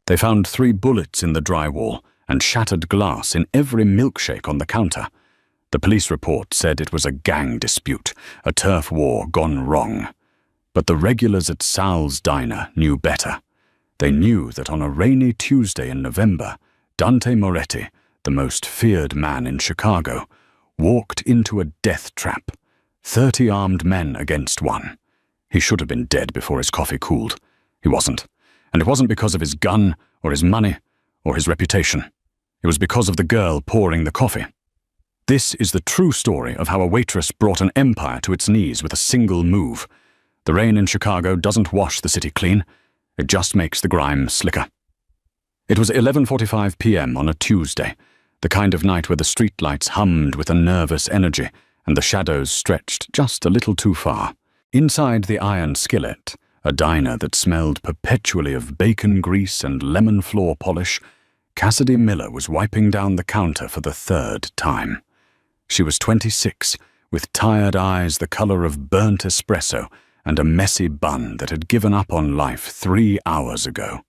They found 3 bullets in the drywall and shattered glass in every milkshake on the counter. The police report said it was a gang dispute, a turf war gone wrong. But the regulars at Sal's diner knew better. They knew that on a rainy Tuesday in November, Dante Moretti, the most feared man in Chicago, walked into a death trap. 30 armed men against one. He should have been dead before his coffee cooled. He wasn't. And it wasn't because of his gun, or his money, or his reputation. It was because of the girl pouring the coffee. This is the true story of how a waitress brought an empire to its knees with a single move. The rain in Chicago doesn't wash the city clean. It just makes the grime slicker. It was 11:45 p.m. on a Tuesday, the kind of night where the streetlights hummed with a nervous energy and the shadows stretched just a little too far. Inside the Iron Skillet, a diner that smelled perpetually of bacon grease and lemon floor polish, Cassidy Miller was wiping down the counter for the 3rd time. She was 26, with tired eyes the color of burnt espresso and a messy bun that had given up on life 3 hours ago.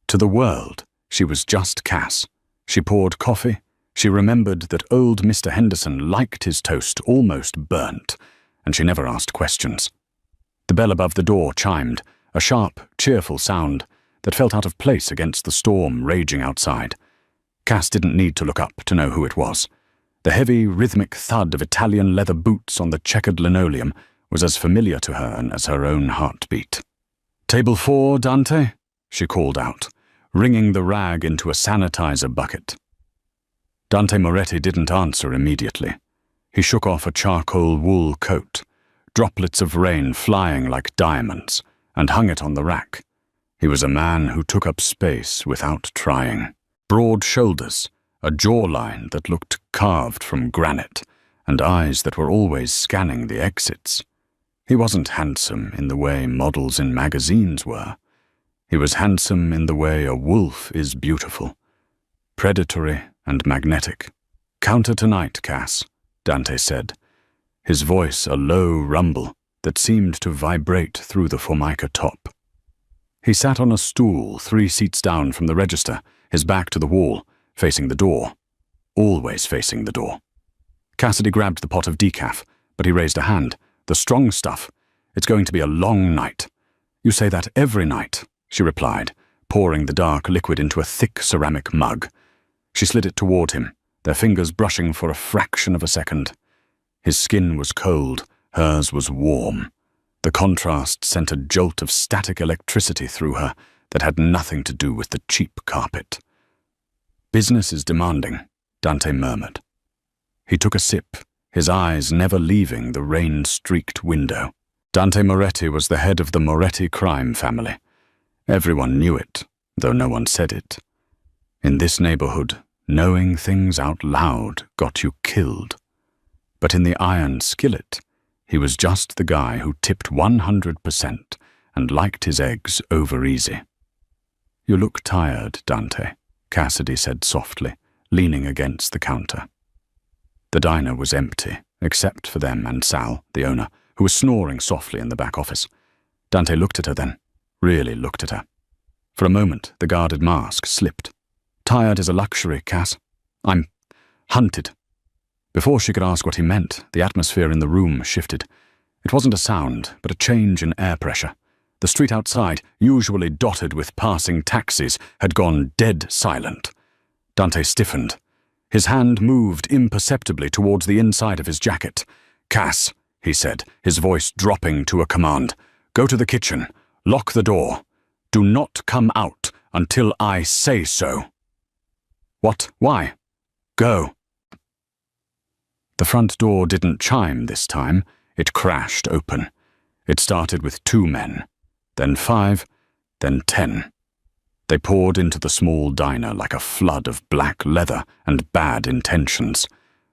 To the world, she was just Cass. She poured coffee. She remembered that old Mr. Henderson liked his toast almost burnt, and she never asked questions. The bell above the door chimed, a sharp, cheerful sound that felt out of place against the storm raging outside. Cass didn't need to look up to know who it was. The heavy, rhythmic thud of Italian leather boots on the checkered linoleum was as familiar to her as her own heartbeat. "Table 4, Dante?" she called out, wringing the rag into a sanitizer bucket. Dante Moretti didn't answer immediately. He shook off a charcoal wool coat, droplets of rain flying like diamonds, and hung it on the rack. He was a man who took up space without trying. Broad shoulders, a jawline that looked carved from granite, and eyes that were always scanning the exits. He wasn't handsome in the way models in magazines were. He was handsome in the way a wolf is beautiful, predatory and magnetic. "Counter tonight, Cass," Dante said, his voice a low rumble that seemed to vibrate through the formica top. He sat on a stool 3 seats down from the register, his back to the wall, facing the door. Always facing the door. Cassidy grabbed the pot of decaf, but he raised a hand. "The strong stuff. It's going to be a long night." "You say that every night," she replied, pouring the dark liquid into a thick ceramic mug. She slid it toward him, their fingers brushing for a fraction of a second. His skin was cold, hers was warm. The contrast sent a jolt of static electricity through her that had nothing to do with the cheap carpet. "Business is demanding," Dante murmured. He took a sip, his eyes never leaving the rain-streaked window. Dante Moretti was the head of the Moretti crime family. Everyone knew it, though no one said it. In this neighborhood, knowing things out loud got you killed. But in the Iron Skillet, he was just the guy who tipped 100% and liked his eggs over easy. "You look tired, Dante," Cassidy said softly, leaning against the counter. The diner was empty, except for them and Sal, the owner, who was snoring softly in the back office. Dante looked at her then, really looked at her. For a moment, the guarded mask slipped. "Tired is a luxury, Cass. I'm hunted." Before she could ask what he meant, the atmosphere in the room shifted. It wasn't a sound, but a change in air pressure. The street outside, usually dotted with passing taxis, had gone dead silent. Dante stiffened. His hand moved imperceptibly towards the inside of his jacket. "Cass," he said, his voice dropping to a command. "Go to the kitchen. Lock the door. Do not come out until I say so." "What? Why?" "Go." The front door didn't chime this time. It crashed open. It started with 2 men, then 5, then 10. They poured into the small diner like a flood of black leather and bad intentions.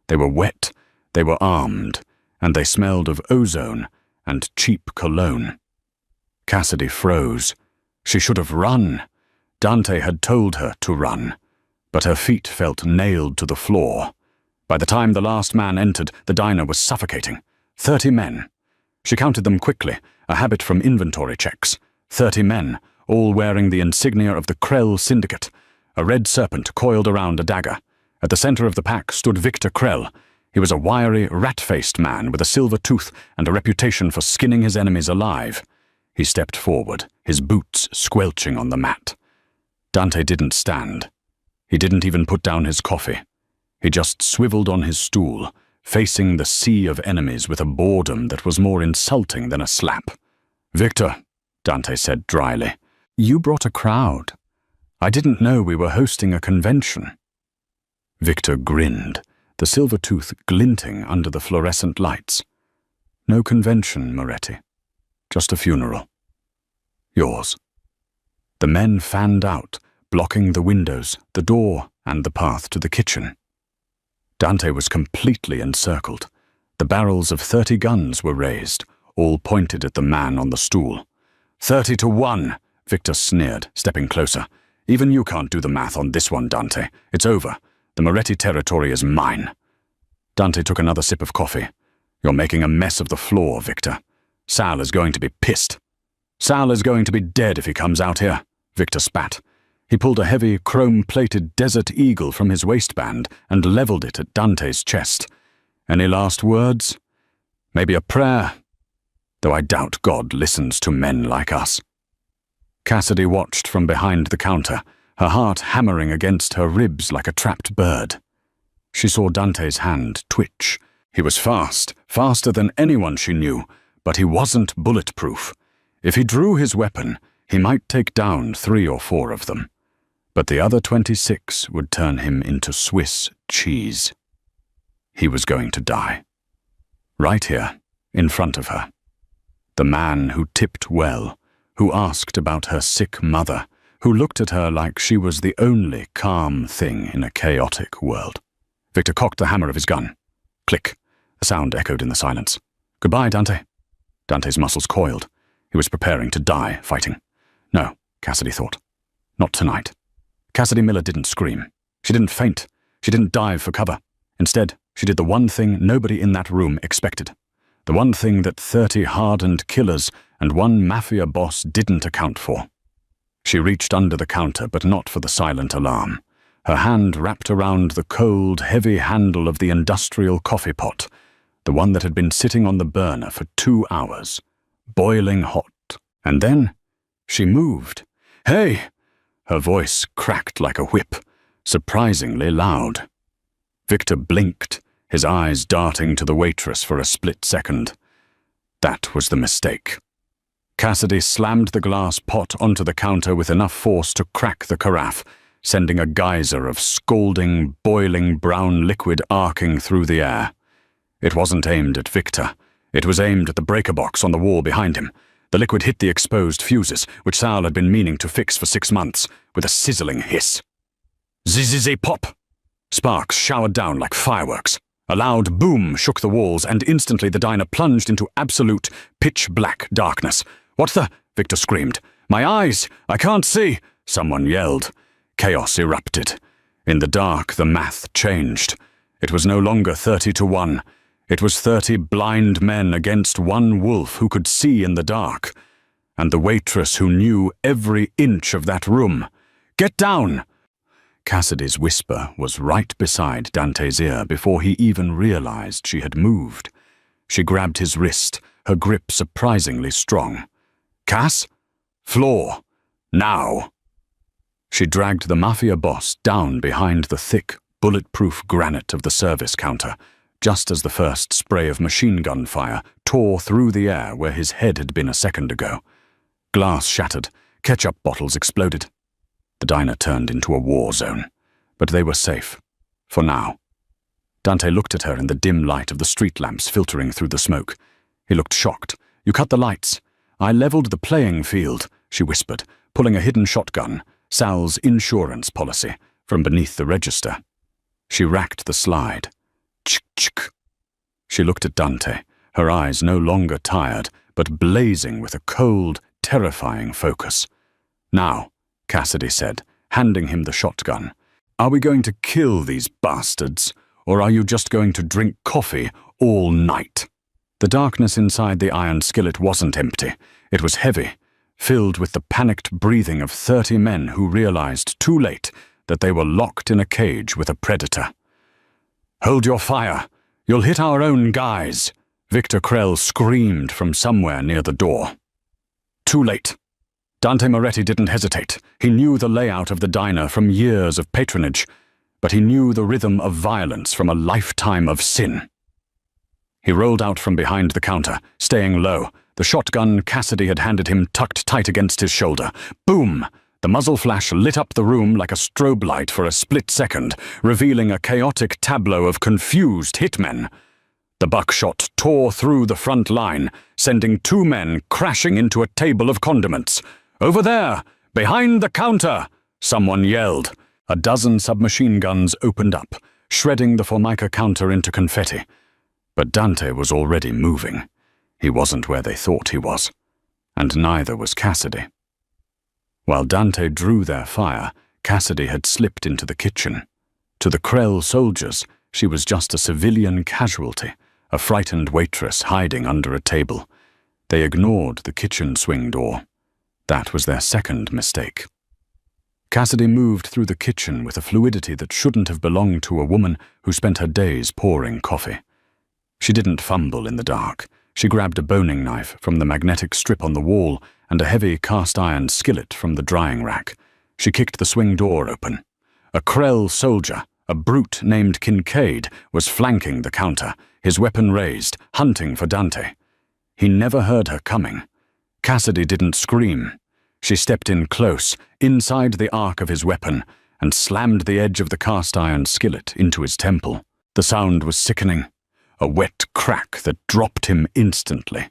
They were wet, they were armed, and they smelled of ozone and cheap cologne. Cassidy froze. She should have run. Dante had told her to run, but her feet felt nailed to the floor. By the time the last man entered, the diner was suffocating. 30 men. She counted them quickly, a habit from inventory checks. 30 men, all wearing the insignia of the Krell Syndicate. A red serpent coiled around a dagger. At the center of the pack stood Victor Krell. He was a wiry, rat-faced man with a silver tooth and a reputation for skinning his enemies alive. He stepped forward, his boots squelching on the mat. Dante didn't stand. He didn't even put down his coffee. He just swiveled on his stool, facing the sea of enemies with a boredom that was more insulting than a slap. "Victor," Dante said dryly, "you brought a crowd. I didn't know we were hosting a convention." Victor grinned, the silver tooth glinting under the fluorescent lights. "No convention, Moretti. Just a funeral. Yours." The men fanned out, blocking the windows, the door, and the path to the kitchen. Dante was completely encircled. The barrels of 30 guns were raised, all pointed at the man on the stool. 30 to 1, Victor sneered, stepping closer. "Even you can't do the math on this one, Dante. It's over. The Moretti territory is mine." Dante took another sip of coffee. "You're making a mess of the floor, Victor. Sal is going to be pissed. Sal is going to be dead if he comes out here," Victor spat. He pulled a heavy, chrome-plated Desert Eagle from his waistband and leveled it at Dante's chest. "Any last words? Maybe a prayer? Though I doubt God listens to men like us." Cassidy watched from behind the counter, her heart hammering against her ribs like a trapped bird. She saw Dante's hand twitch. He was fast, faster than anyone she knew, but he wasn't bulletproof. If he drew his weapon, he might take down 3 or 4 of them. But the other 26 would turn him into Swiss cheese. He was going to die. Right here, in front of her. The man who tipped well, who asked about her sick mother, who looked at her like she was the only calm thing in a chaotic world. Victor cocked the hammer of his gun. Click. The sound echoed in the silence. "Goodbye, Dante." Dante's muscles coiled. He was preparing to die fighting. No, Cassidy thought. Not tonight. Cassidy Miller didn't scream. She didn't faint. She didn't dive for cover. Instead, she did the one thing nobody in that room expected. The one thing that 30 hardened killers and 1 mafia boss didn't account for. She reached under the counter, but not for the silent alarm. Her hand wrapped around the cold, heavy handle of the industrial coffee pot, the one that had been sitting on the burner for 2 hours, boiling hot. And then she moved. "Hey!" Her voice cracked like a whip, surprisingly loud. Victor blinked, his eyes darting to the waitress for a split second. That was the mistake. Cassidy slammed the glass pot onto the counter with enough force to crack the carafe, sending a geyser of scalding, boiling brown liquid arcing through the air. It wasn't aimed at Victor. It was aimed at the breaker box on the wall behind him. The liquid hit the exposed fuses, which Sal had been meaning to fix for 6 months, with a sizzling hiss. Zzz-pop! Sparks showered down like fireworks. A loud boom shook the walls, and instantly the diner plunged into absolute, pitch-black darkness. "What the?" Victor screamed. "My eyes! I can't see!" Someone yelled. Chaos erupted. In the dark, the math changed. It was no longer 30 to 1. It was 30 blind men against 1 wolf who could see in the dark. And the waitress who knew every inch of that room. "Get down!" Cassidy's whisper was right beside Dante's ear before he even realized she had moved. She grabbed his wrist, her grip surprisingly strong. "Cass? Floor! Now!" She dragged the Mafia Boss down behind the thick, bulletproof granite of the service counter, just as the first spray of machine gun fire tore through the air where his head had been a second ago. Glass shattered, ketchup bottles exploded. The diner turned into a war zone, but they were safe, for now. Dante looked at her in the dim light of the street lamps filtering through the smoke. He looked shocked. "You cut the lights." "I leveled the playing field," she whispered, pulling a hidden shotgun, Sal's insurance policy, from beneath the register. She racked the slide. Chick-chick. She looked at Dante, her eyes no longer tired, but blazing with a cold, terrifying focus. "Now," Cassidy said, handing him the shotgun, "are we going to kill these bastards, or are you just going to drink coffee all night?" The darkness inside the iron skillet wasn't empty. It was heavy, filled with the panicked breathing of 30 men who realized too late that they were locked in a cage with a predator. "Hold your fire! You'll hit our own guys!" Victor Krell screamed from somewhere near the door. Too late. Dante Moretti didn't hesitate. He knew the layout of the diner from years of patronage, but he knew the rhythm of violence from a lifetime of sin. He rolled out from behind the counter, staying low, the shotgun Cassidy had handed him tucked tight against his shoulder. Boom! The muzzle flash lit up the room like a strobe light for a split second, revealing a chaotic tableau of confused hitmen. The buckshot tore through the front line, sending 2 men crashing into a table of condiments. "Over there! Behind the counter!" someone yelled. A dozen submachine guns opened up, shredding the Formica counter into confetti. But Dante was already moving. He wasn't where they thought he was. And neither was Cassidy. While Dante drew their fire, Cassidy had slipped into the kitchen. To the Krell soldiers, she was just a civilian casualty, a frightened waitress hiding under a table. They ignored the kitchen swing door. That was their second mistake. Cassidy moved through the kitchen with a fluidity that shouldn't have belonged to a woman who spent her days pouring coffee. She didn't fumble in the dark. She grabbed a boning knife from the magnetic strip on the wall and a heavy cast-iron skillet from the drying rack. She kicked the swing door open. A Krell soldier, a brute named Kincaid, was flanking the counter, his weapon raised, hunting for Dante. He never heard her coming. Cassidy didn't scream. She stepped in close, inside the arc of his weapon, and slammed the edge of the cast-iron skillet into his temple. The sound was sickening, a wet crack that dropped him instantly.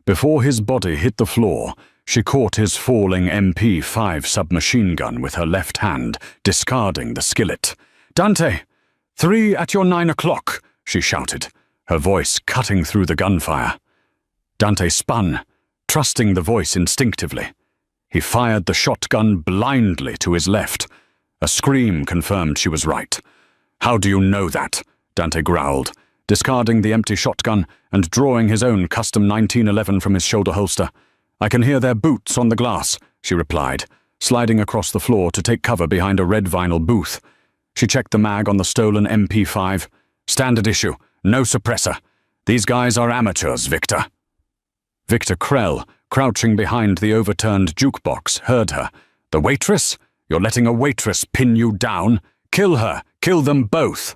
Before his body hit the floor, she caught his falling MP5 submachine gun with her left hand, discarding the skillet. "Dante! 3 at your 9 o'clock!" she shouted, her voice cutting through the gunfire. Dante spun, trusting the voice instinctively. He fired the shotgun blindly to his left. A scream confirmed she was right. "How do you know that?" Dante growled, discarding the empty shotgun and drawing his own custom 1911 from his shoulder holster. "I can hear their boots on the glass," she replied, sliding across the floor to take cover behind a red vinyl booth. She checked the mag on the stolen MP5. "Standard issue, no suppressor. These guys are amateurs, Victor." Victor Krell, crouching behind the overturned jukebox, heard her. "The waitress? You're letting a waitress pin you down? Kill her! Kill them both!"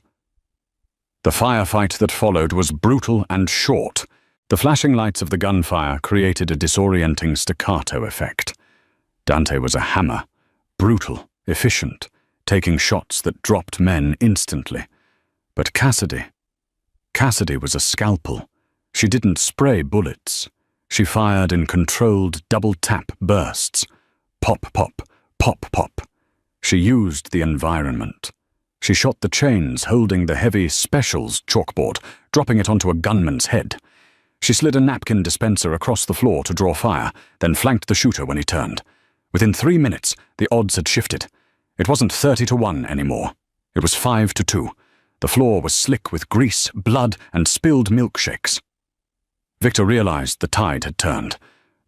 The firefight that followed was brutal and short. The flashing lights of the gunfire created a disorienting staccato effect. Dante was a hammer, brutal, efficient, taking shots that dropped men instantly. But Cassidy was a scalpel. She didn't spray bullets. She fired in controlled double-tap bursts. Pop, pop, pop, pop. She used the environment. She shot the chains holding the heavy specials chalkboard, dropping it onto a gunman's head. She slid a napkin dispenser across the floor to draw fire, then flanked the shooter when he turned. Within 3 minutes, the odds had shifted. It wasn't 30-1 anymore. It was 5-2. The floor was slick with grease, blood, and spilled milkshakes. Victor realized the tide had turned.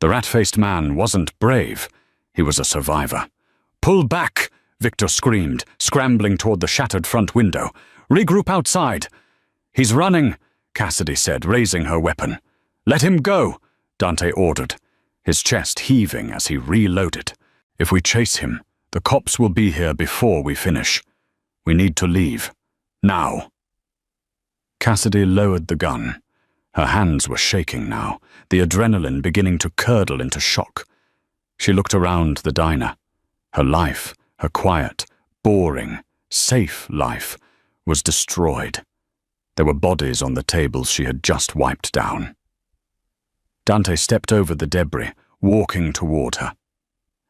The rat-faced man wasn't brave. He was a survivor. "Pull back!" Victor screamed, scrambling toward the shattered front window. "Regroup outside!" "He's running," Cassidy said, raising her weapon. "Let him go," Dante ordered, his chest heaving as he reloaded. "If we chase him, the cops will be here before we finish. We need to leave. Now." Cassidy lowered the gun. Her hands were shaking now, the adrenaline beginning to curdle into shock. She looked around the diner. Her life, her quiet, boring, safe life, was destroyed. There were bodies on the tables she had just wiped down. Dante stepped over the debris, walking toward her.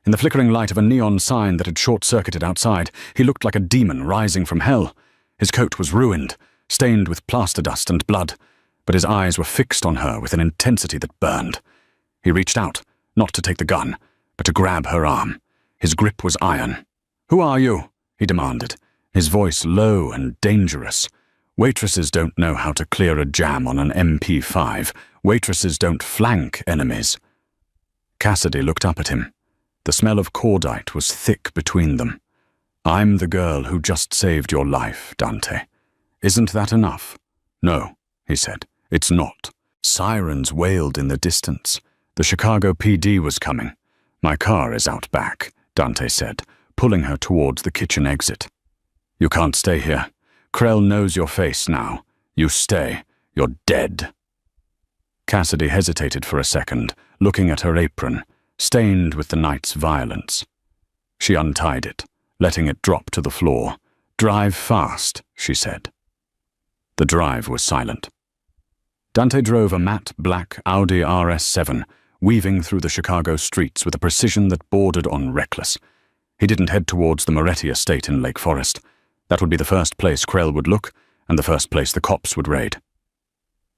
In the flickering light of a neon sign that had short-circuited outside, he looked like a demon rising from hell. His coat was ruined, stained with plaster dust and blood, but his eyes were fixed on her with an intensity that burned. He reached out, not to take the gun, but to grab her arm. His grip was iron. "Who are you?" he demanded, his voice low and dangerous. "Waitresses don't know how to clear a jam on an MP5. Waitresses don't flank enemies." Cassidy looked up at him. The smell of cordite was thick between them. "I'm the girl who just saved your life, Dante. Isn't that enough?" "No," he said. "It's not." Sirens wailed in the distance. The Chicago PD was coming. "My car is out back," Dante said, pulling her towards the kitchen exit. "You can't stay here. Krell knows your face now. You stay. You're dead." Cassidy hesitated for a second, looking at her apron, stained with the night's violence. She untied it, letting it drop to the floor. "Drive fast," she said. The drive was silent. Dante drove a matte black Audi RS7, weaving through the Chicago streets with a precision that bordered on reckless. He didn't head towards the Moretti estate in Lake Forest. That would be the first place Krell would look, and the first place the cops would raid.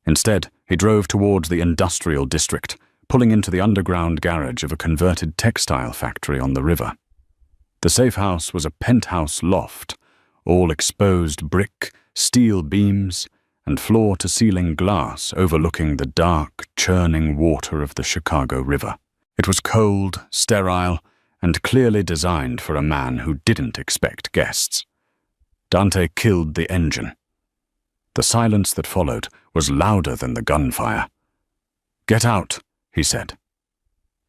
Instead, he drove towards the industrial district, pulling into the underground garage of a converted textile factory on the river. The safe house was a penthouse loft, all exposed brick, steel beams, and floor-to-ceiling glass overlooking the dark, churning water of the Chicago River. It was cold, sterile, and clearly designed for a man who didn't expect guests. Dante killed the engine. The silence that followed was louder than the gunfire. "Get out," he said.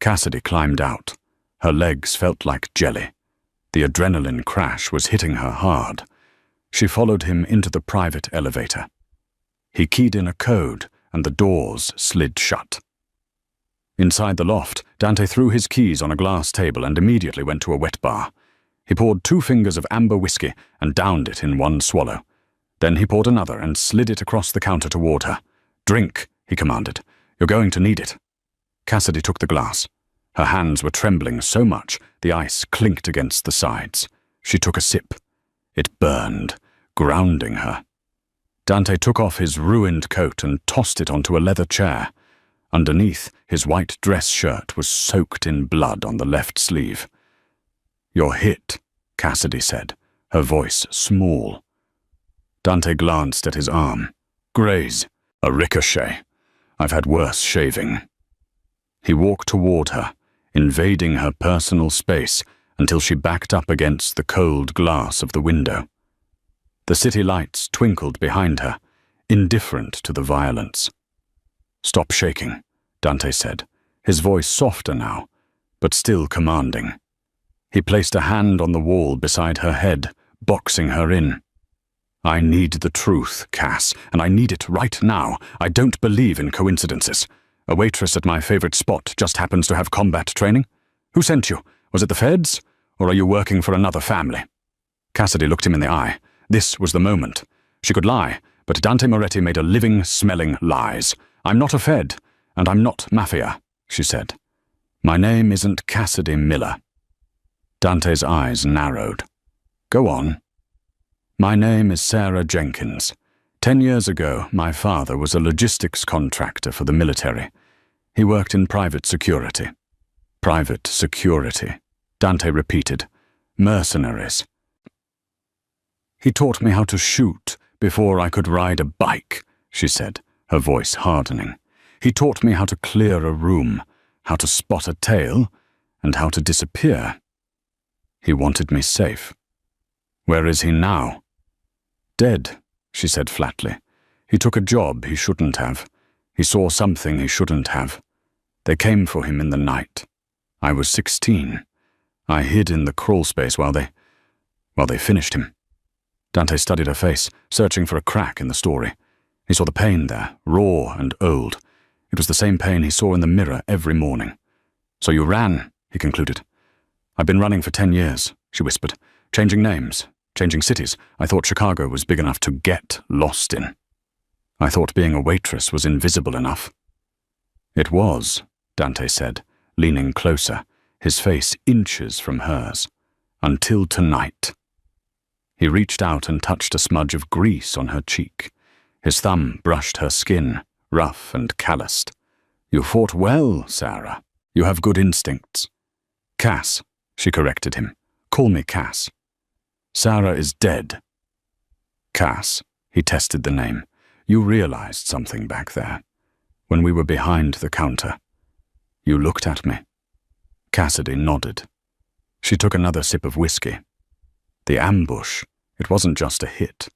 Cassidy climbed out. Her legs felt like jelly. The adrenaline crash was hitting her hard. She followed him into the private elevator. He keyed in a code, and the doors slid shut. Inside the loft, Dante threw his keys on a glass table and immediately went to a wet bar. He poured 2 fingers of amber whiskey and downed it in one swallow. Then he poured another and slid it across the counter toward her. "Drink," he commanded. "You're going to need it." Cassidy took the glass. Her hands were trembling so much the ice clinked against the sides. She took a sip. It burned, grounding her. Dante took off his ruined coat and tossed it onto a leather chair. Underneath, his white dress shirt was soaked in blood on the left sleeve. "You're hit," Cassidy said, her voice small. Dante glanced at his arm. "Graze. A ricochet. I've had worse shaving." He walked toward her, invading her personal space until she backed up against the cold glass of the window. The city lights twinkled behind her, indifferent to the violence. "Stop shaking," Dante said, his voice softer now, but still commanding. He placed a hand on the wall beside her head, boxing her in. "I need the truth, Cass, and I need it right now. I don't believe in coincidences. A waitress at my favorite spot just happens to have combat training. Who sent you? Was it the feds? Or are you working for another family?" Cassidy looked him in the eye. This was the moment. She could lie, but Dante Moretti made a living, smelling lies. "I'm not a Fed, and I'm not Mafia," she said. "My name isn't Cassidy Miller." Dante's eyes narrowed. "Go on." "My name is Sarah Jenkins. 10 years ago, my father was a logistics contractor for the military. He worked in private security." "Private security," Dante repeated. "Mercenaries." "He taught me how to shoot before I could ride a bike," she said, her voice hardening. "He taught me how to clear a room, how to spot a tail, and how to disappear. He wanted me safe. Where is he now?" "Dead," she said flatly. "He took a job he shouldn't have. He saw something he shouldn't have. They came for him in the night. I was 16. I hid in the crawl space while they finished him." Dante studied her face, searching for a crack in the story. He saw the pain there, raw and old. It was the same pain he saw in the mirror every morning. "So you ran," he concluded. "I've been running for 10 years, she whispered. "Changing names, changing cities. I thought Chicago was big enough to get lost in. I thought being a waitress was invisible enough." "It was," Dante said, leaning closer, his face inches from hers. "Until tonight." He reached out and touched a smudge of grease on her cheek. His thumb brushed her skin, rough and calloused. "You fought well, Sarah. You have good instincts." "Cass," she corrected him. "Call me Cass." "Sarah is dead." "Cass," he tested the name. "You realized something back there, when we were behind the counter. You looked at me, Cassidy nodded. She took another sip of whiskey. The ambush, it wasn't just a hit.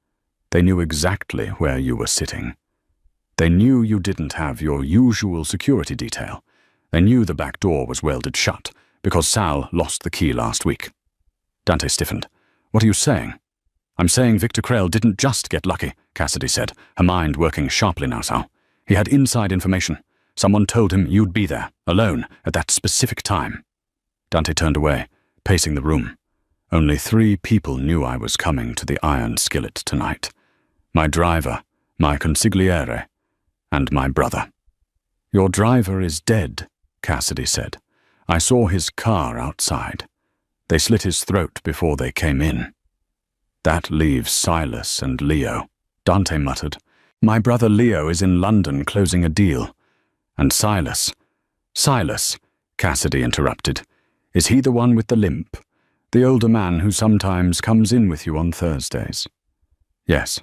They knew exactly where you were sitting. They knew you didn't have your usual security detail. They knew the back door was welded shut because Sal lost the key last week. Dante stiffened. What are you saying? I'm saying Victor Krell didn't just get lucky, Cassidy said, her mind working sharply now, Sal. He had inside information. Someone told him you'd be there, alone, at that specific time. Dante turned away, pacing the room. Only 3 people knew I was coming to the Iron Skillet tonight. My driver, my consigliere, and my brother. Your driver is dead, Cassidy said. I saw his car outside. They slit his throat before they came in. That leaves Silas and Leo, Dante muttered. My brother Leo is in London closing a deal. And Silas, Cassidy interrupted. Is he the one with the limp? The older man who sometimes comes in with you on Thursdays? Yes.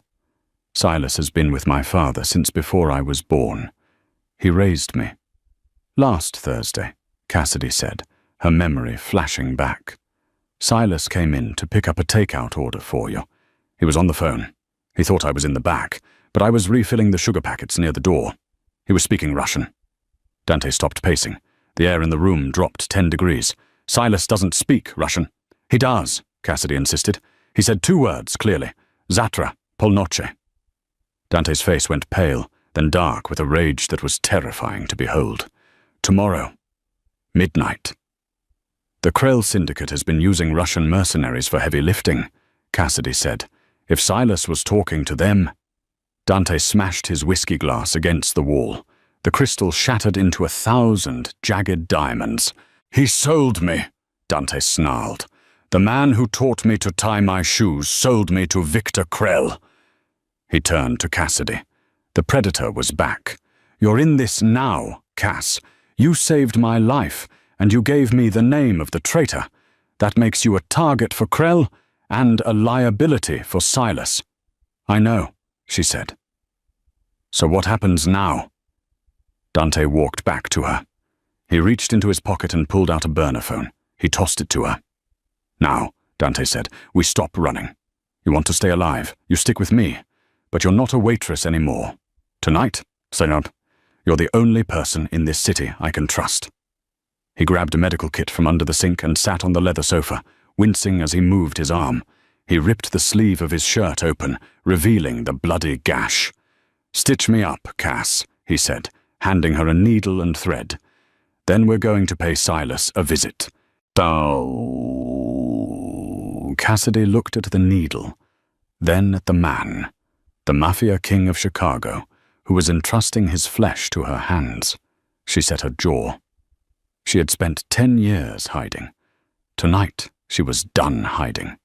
Silas has been with my father since before I was born. He raised me. Last Thursday, Cassidy said, her memory flashing back. Silas came in to pick up a takeout order for you. He was on the phone. He thought I was in the back, but I was refilling the sugar packets near the door. He was speaking Russian. Dante stopped pacing. The air in the room dropped 10 degrees. Silas doesn't speak Russian. He does, Cassidy insisted. He said 2 words, clearly. Zatra, polnoche. Dante's face went pale, then dark with a rage that was terrifying to behold. Tomorrow. Midnight. The Krell Syndicate has been using Russian mercenaries for heavy lifting, Cassidy said. If Silas was talking to them... Dante smashed his whiskey glass against the wall. The crystal shattered into 1,000 jagged diamonds. He sold me, Dante snarled. The man who taught me to tie my shoes sold me to Victor Krell. He turned to Cassidy. The Predator was back. You're in this now, Cass. You saved my life, and you gave me the name of the traitor. That makes you a target for Krell and a liability for Silas. I know, she said. So what happens now? Dante walked back to her. He reached into his pocket and pulled out a burner phone. He tossed it to her. Now, Dante said, we stop running. You want to stay alive, you stick with me. But you're not a waitress anymore. Tonight, Senab, you're the only person in this city I can trust. He grabbed a medical kit from under the sink and sat on the leather sofa, wincing as he moved his arm. He ripped the sleeve of his shirt open, revealing the bloody gash. Stitch me up, Cass, he said, handing her a needle and thread. Then we're going to pay Silas a visit. Oh. Cassidy looked at the needle, then at the man, the Mafia King of Chicago, who was entrusting his flesh to her hands. She set her jaw. She had spent 10 years hiding. Tonight, she was done hiding.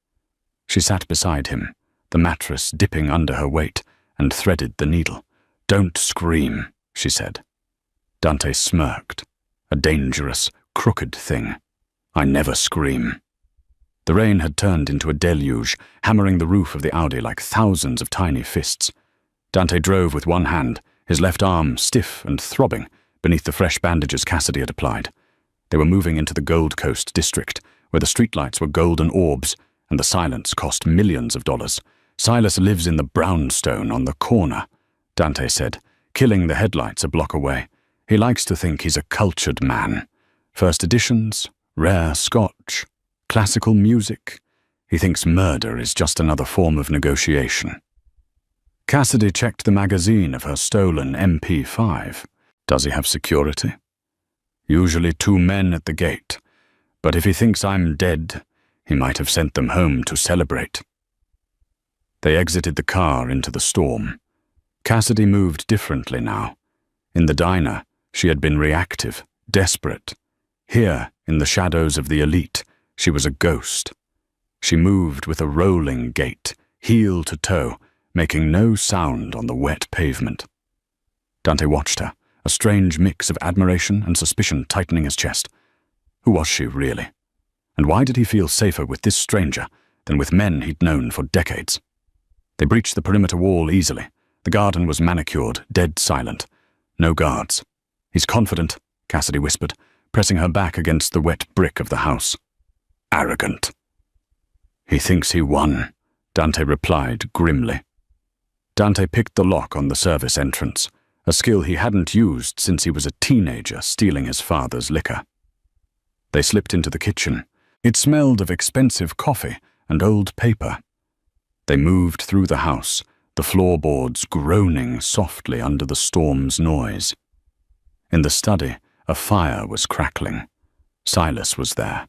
She sat beside him, the mattress dipping under her weight, and threaded the needle. Don't scream, she said. Dante smirked. A dangerous, crooked thing. I never scream. The rain had turned into a deluge, hammering the roof of the Audi like thousands of tiny fists. Dante drove with one hand, his left arm stiff and throbbing beneath the fresh bandages Cassidy had applied. They were moving into the Gold Coast district, where the streetlights were golden orbs, and the silence cost millions of dollars. Silas lives in the brownstone on the corner, Dante said, killing the headlights a block away. He likes to think he's a cultured man. First editions, rare scotch, classical music. He thinks murder is just another form of negotiation. Cassidy checked the magazine of her stolen MP5. Does he have security? Usually 2 men at the gate, but if he thinks I'm dead, he might have sent them home to celebrate. They exited the car into the storm. Cassidy moved differently now. In the diner, she had been reactive, desperate. Here, in the shadows of the elite, she was a ghost. She moved with a rolling gait, heel to toe, making no sound on the wet pavement. Dante watched her, a strange mix of admiration and suspicion tightening his chest. Who was she, really? And why did he feel safer with this stranger than with men he'd known for decades? They breached the perimeter wall easily. The garden was manicured, dead silent. No guards. He's confident, Cassidy whispered, pressing her back against the wet brick of the house. Arrogant. He thinks he won, Dante replied grimly. Dante picked the lock on the service entrance, a skill he hadn't used since he was a teenager stealing his father's liquor. They slipped into the kitchen. It smelled of expensive coffee and old paper. They moved through the house, the floorboards groaning softly under the storm's noise. In the study, a fire was crackling. Silas was there.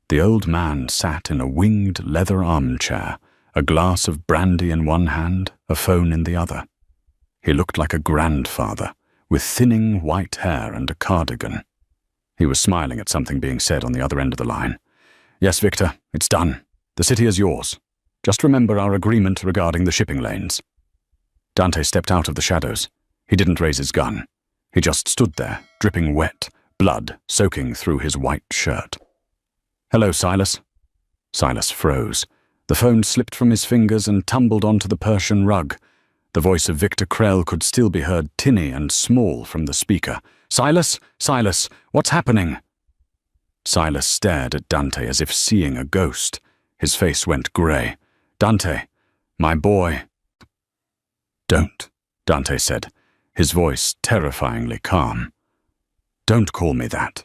The old man sat in a winged leather armchair, a glass of brandy in one hand, a phone in the other. He looked like a grandfather, with thinning white hair and a cardigan. He was smiling at something being said on the other end of the line. Yes, Victor, it's done. The city is yours. Just remember our agreement regarding the shipping lanes. Dante stepped out of the shadows. He didn't raise his gun. He just stood there, dripping wet, blood soaking through his white shirt. Hello, Silas. Silas froze. The phone slipped from his fingers and tumbled onto the Persian rug. The voice of Victor Krell could still be heard tinny and small from the speaker. Silas? Silas, what's happening? Silas stared at Dante as if seeing a ghost. His face went grey. Dante, my boy. Don't, Dante said, his voice terrifyingly calm. Don't call me that.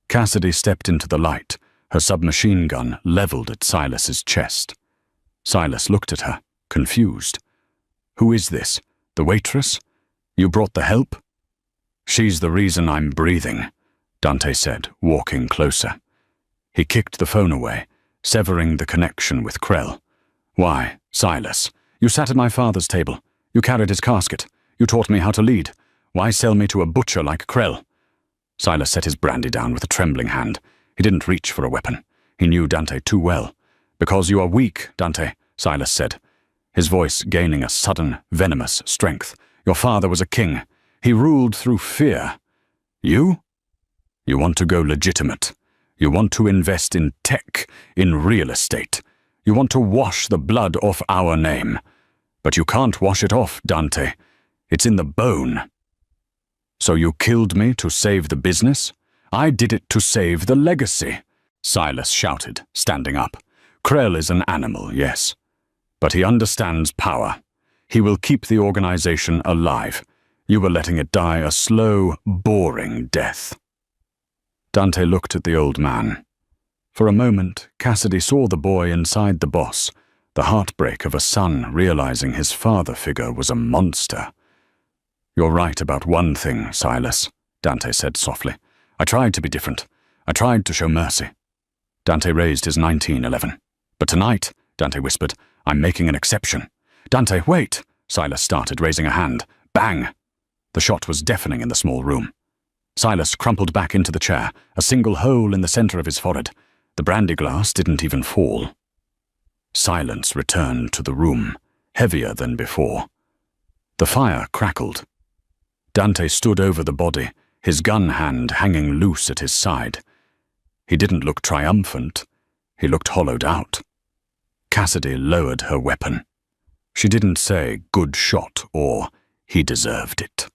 Cassidy stepped into the light, her submachine gun leveled at Silas's chest. Silas looked at her, confused. Who is this? The waitress? You brought the help? She's the reason I'm breathing, Dante said, walking closer. He kicked the phone away, severing the connection with Krell. Why, Silas, you sat at my father's table. You carried his casket. You taught me how to lead. Why sell me to a butcher like Krell? Silas set his brandy down with a trembling hand. He didn't reach for a weapon. He knew Dante too well. Because you are weak, Dante, Silas said, his voice gaining a sudden, venomous strength. Your father was a king. He ruled through fear. You? You want to go legitimate. You want to invest in tech, in real estate. You want to wash the blood off our name. But you can't wash it off, Dante. It's in the bone. So you killed me to save the business? I did it to save the legacy, Silas shouted, standing up. Krell is an animal, yes. But he understands power. He will keep the organization alive. You were letting it die a slow, boring death. Dante looked at the old man. For a moment, Cassidy saw the boy inside the boss, the heartbreak of a son realizing his father figure was a monster. You're right about one thing, Silas, Dante said softly. I tried to be different. I tried to show mercy. Dante raised his 1911. But tonight, Dante whispered, I'm making an exception. Dante, wait, Silas started, raising a hand. Bang! The shot was deafening in the small room. Silas crumpled back into the chair, a single hole in the center of his forehead. The brandy glass didn't even fall. Silence returned to the room, heavier than before. The fire crackled. Dante stood over the body, his gun hand hanging loose at his side. He didn't look triumphant. He looked hollowed out. Cassidy lowered her weapon. She didn't say, good shot, or he deserved it.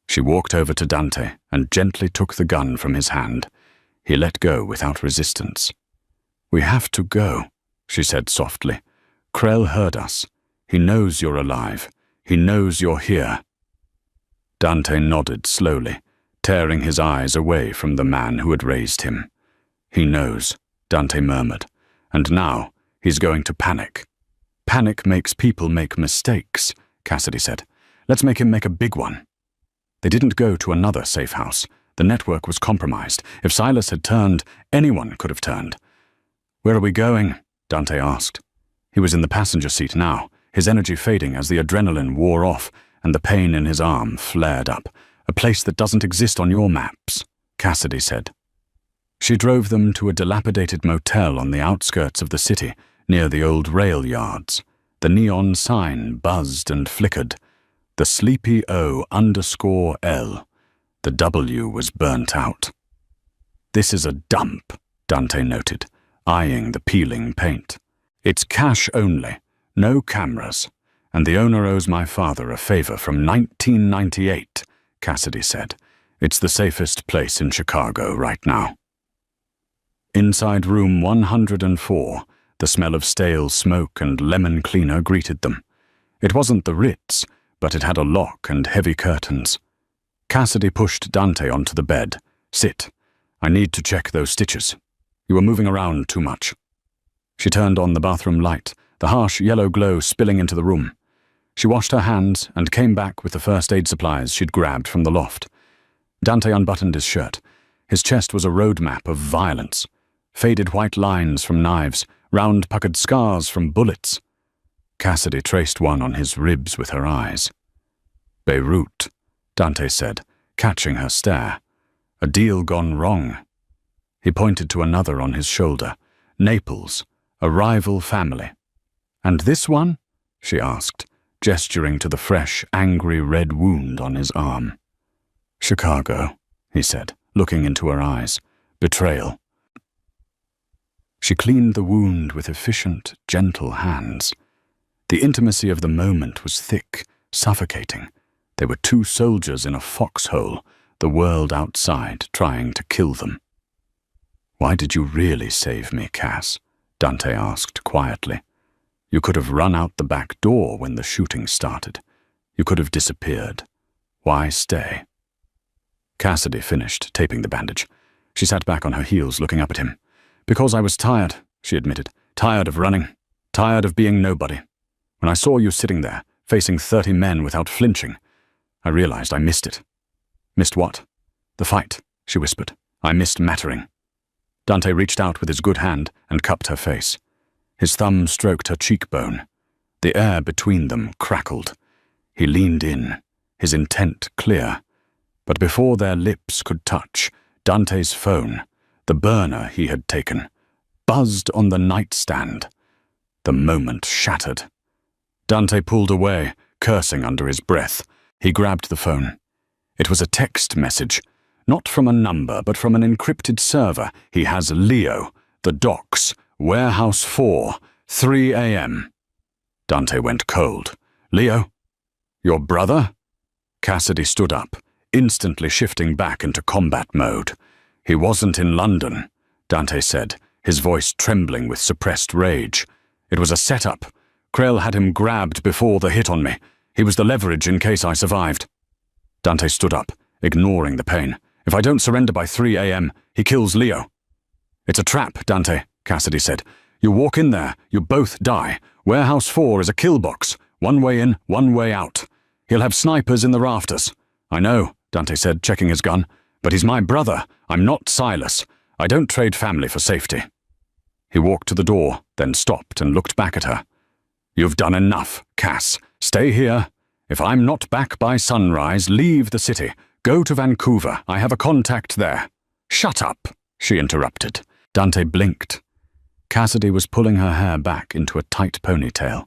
She walked over to Dante and gently took the gun from his hand. He let go without resistance. We have to go, she said softly. Krell heard us. He knows you're alive. He knows you're here. Dante nodded slowly, tearing his eyes away from the man who had raised him. He knows, Dante murmured, and now he's going to panic. Panic makes people make mistakes, Cassidy said. Let's make him make a big one. They didn't go to another safe house. The network was compromised. If Silas had turned, anyone could have turned. Where are we going? Dante asked. He was in the passenger seat now, his energy fading as the adrenaline wore off and the pain in his arm flared up. A place that doesn't exist on your maps, Cassidy said. She drove them to a dilapidated motel on the outskirts of the city, near the old rail yards. The neon sign buzzed and flickered. The sleepy O_L. The W was burnt out. This is a dump, Dante noted, eyeing the peeling paint. It's cash only, no cameras, and the owner owes my father a favor from 1998, Cassidy said. It's the safest place in Chicago right now. Inside room 104, the smell of stale smoke and lemon cleaner greeted them. It wasn't the Ritz, but it had a lock and heavy curtains. Cassidy pushed Dante onto the bed. Sit. I need to check those stitches. You were moving around too much. She turned on the bathroom light, the harsh yellow glow spilling into the room. She washed her hands and came back with the first aid supplies she'd grabbed from the loft. Dante unbuttoned his shirt. His chest was a road map of violence. Faded white lines from knives, round puckered scars from bullets. Cassidy traced one on his ribs with her eyes. Beirut, Dante said, catching her stare. A deal gone wrong. He pointed to another on his shoulder. Naples, a rival family. And this one? She asked, gesturing to the fresh, angry red wound on his arm. Chicago, he said, looking into her eyes. Betrayal. She cleaned the wound with efficient, gentle hands. The intimacy of the moment was thick, suffocating. They were two soldiers in a foxhole, the world outside trying to kill them. Why did you really save me, Cass? Dante asked quietly. You could have run out the back door when the shooting started. You could have disappeared. Why stay? Cassidy finished taping the bandage. She sat back on her heels looking up at him. Because I was tired, she admitted. Tired of running. Tired of being nobody. When I saw you sitting there, facing 30 men without flinching, I realized I missed it. Missed what? The fight, she whispered. I missed mattering. Dante reached out with his good hand and cupped her face. His thumb stroked her cheekbone. The air between them crackled. He leaned in, his intent clear. But before their lips could touch, Dante's phone, the burner he had taken, buzzed on the nightstand. The moment shattered. Dante pulled away, cursing under his breath. He grabbed the phone. It was a text message, not from a number, but from an encrypted server. He has Leo, the docks, Warehouse 4, 3 a.m. Dante went cold. Leo? Your brother? Cassidy stood up, instantly shifting back into combat mode. He wasn't in London, Dante said, his voice trembling with suppressed rage. It was a setup. Krell had him grabbed before the hit on me. He was the leverage in case I survived. Dante stood up, ignoring the pain. If I don't surrender by 3 a.m., he kills Leo. It's a trap, Dante, Cassidy said. You walk in there, you both die. Warehouse 4 is a kill box. One way in, one way out. He'll have snipers in the rafters. I know, Dante said, checking his gun. But he's my brother. I'm not Silas. I don't trade family for safety. He walked to the door, then stopped and looked back at her. You've done enough, Cass. Stay here. If I'm not back by sunrise, leave the city. Go to Vancouver. I have a contact there. Shut up, she interrupted. Dante blinked. Cassidy was pulling her hair back into a tight ponytail.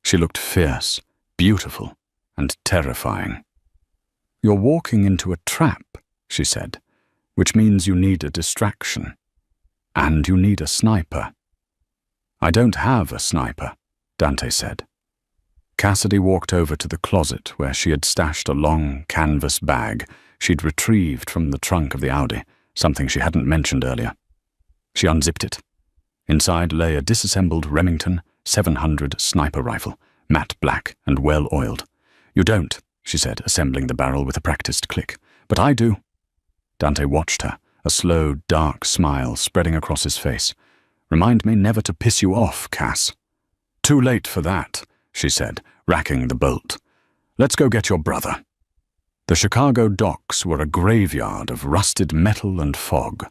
She looked fierce, beautiful, and terrifying. You're walking into a trap, she said, which means you need a distraction. And you need a sniper. I don't have a sniper, Dante said. Cassidy walked over to the closet where she had stashed a long canvas bag she'd retrieved from the trunk of the Audi, something she hadn't mentioned earlier. She unzipped it. Inside lay a disassembled Remington 700 sniper rifle, matte black and well-oiled. You don't, she said, assembling the barrel with a practiced click. But I do. Dante watched her, a slow, dark smile spreading across his face. Remind me never to piss you off, Cass. Too late for that, she said, racking the bolt. Let's go get your brother. The Chicago docks were a graveyard of rusted metal and fog.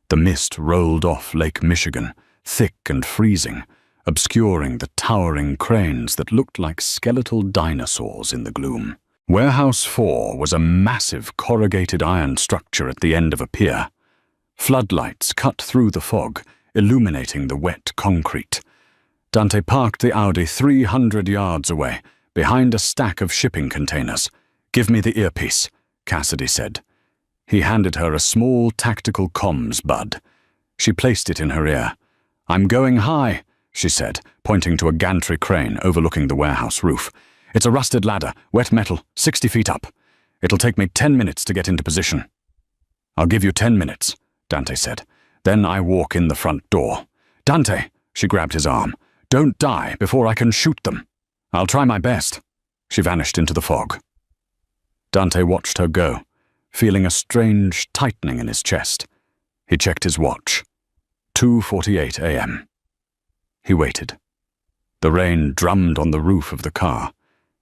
The mist rolled off Lake Michigan, thick and freezing, obscuring the towering cranes that looked like skeletal dinosaurs in the gloom. Warehouse 4 was a massive corrugated iron structure at the end of a pier. Floodlights cut through the fog, illuminating the wet concrete. Dante parked the Audi 300 yards away, behind a stack of shipping containers. Give me the earpiece, Cassidy said. He handed her a small tactical comms bud. She placed it in her ear. I'm going high, she said, pointing to a gantry crane overlooking the warehouse roof. It's a rusted ladder, wet metal, 60 feet up. It'll take me 10 minutes to get into position." "I'll give you 10 minutes," Dante said. "Then I walk in the front door." "Dante," she grabbed his arm, "don't die before I can shoot them." "I'll try my best." She vanished into the fog. Dante watched her go, feeling a strange tightening in his chest. He checked his watch. 2:48 a.m. He waited. The rain drummed on the roof of the car.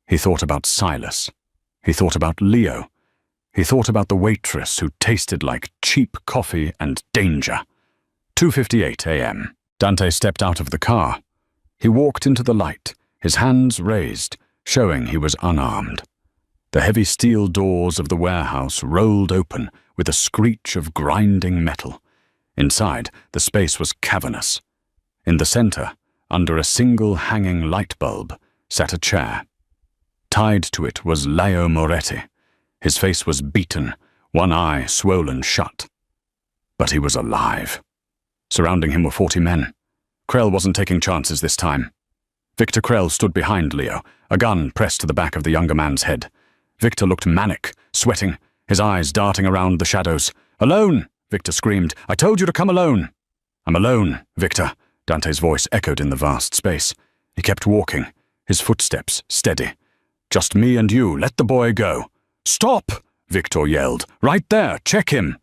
He thought about Silas. He thought about Leo. He thought about the waitress who tasted like cheap coffee and danger. 2:58 a.m. Dante stepped out of the car. He walked into the light, his hands raised, showing he was unarmed. The heavy steel doors of the warehouse rolled open with a screech of grinding metal. Inside, the space was cavernous. In the center, under a single hanging light bulb, sat a chair. Tied to it was Leo Moretti. His face was beaten, one eye swollen shut. But he was alive. Surrounding him were 40 men. Krell wasn't taking chances this time. Victor Krell stood behind Leo, a gun pressed to the back of the younger man's head. Victor looked manic, sweating, his eyes darting around the shadows. "Alone!" Victor screamed. "I told you to come alone!" "I'm alone, Victor," Dante's voice echoed in the vast space. He kept walking, his footsteps steady. "Just me and you, let the boy go." "Stop!" Victor yelled. "Right there, check him!"